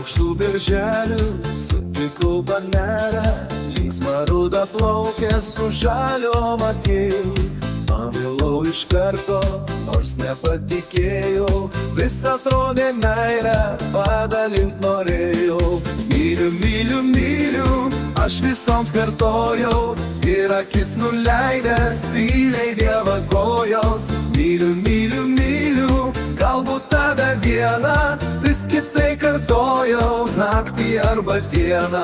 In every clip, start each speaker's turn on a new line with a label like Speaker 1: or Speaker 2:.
Speaker 1: aukštų birželių sutikau banerę, linksmą rudą plaukę su žaliom akim. Pamilau iš karto, nors nepatikėjau, vis atrodė meilę padalint norėjau. Myliu, myliu, myliu, aš visoms kartojau, ir akis nuleidęs tyliai dievagojau. Myliu, myliu, myliu, galbūt tave vieną, vis kitai kartojau, naktį arba dieną.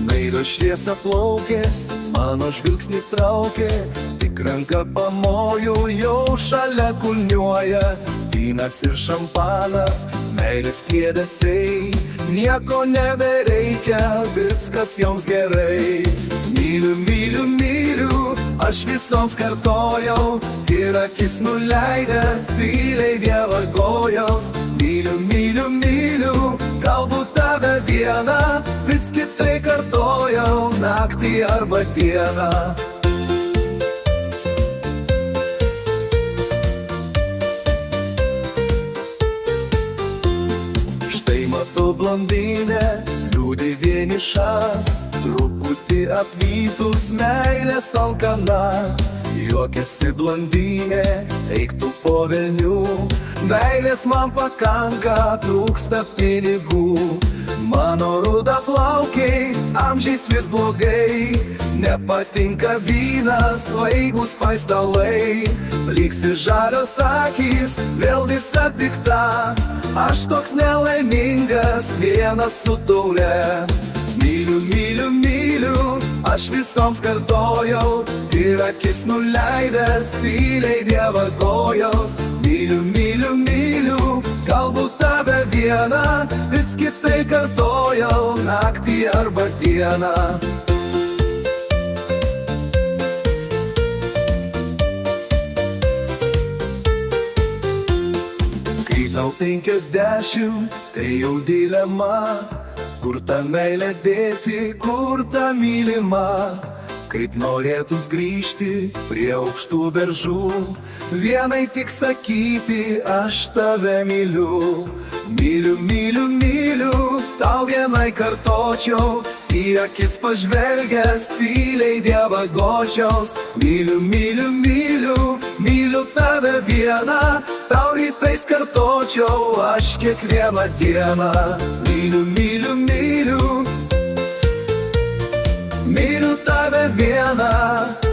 Speaker 1: Meilio šviesa plaukės, mano žvilgsnį traukė, tik ranką pamojau, jau šalia kulniuoja vynas ir šampanas, meilės kliedesiai, nieko nebereikia, viskas joms gerai. Myliu, myliu, myliu, aš visoms kartojau, ir akis nuleidęs tyliai dievagojau. Myliu, myliu, myliu, galbūt tave vieną, vis kitai kartojau, naktį arba dieną. Matau blondinę, liūdį vienišą, truputį apvytus meilės alkana. Juokiasi blondinė, eik tu po velnių, meilės man pakanka, trūksta pinigų. Mano ruda plaukiai, amžiais vis blogai, nepatinka vynas, svaigus paistalai. Liksi žalios akys, vėl visa pikta, aš toks nelaimingas, vienas su taure. Myliu, myliu, myliu, aš visoms kartojau, ir akis nuleidęs tyliai dievagojau. Myliu, myliu, myliu, galbūt tave vieną, vis kitai kartojau, naktį arba dieną. Kai tau 50, tai jau dilema, kur tą meilę dėti, kur tą mylimą. Kaip norėtus grįžti prie aukštų beržų, vienai tik sakyti, aš tave myliu. Myliu, myliu, myliu, tau vienai kartočiau, į akis pažvelgęs tyliai dievagočiau. Myliu, myliu, myliu, myliu tave vieną, tau rytais kartočiau, aš kiekvieną dieną. Myliu, myliu, myliu, myliu tave vieną.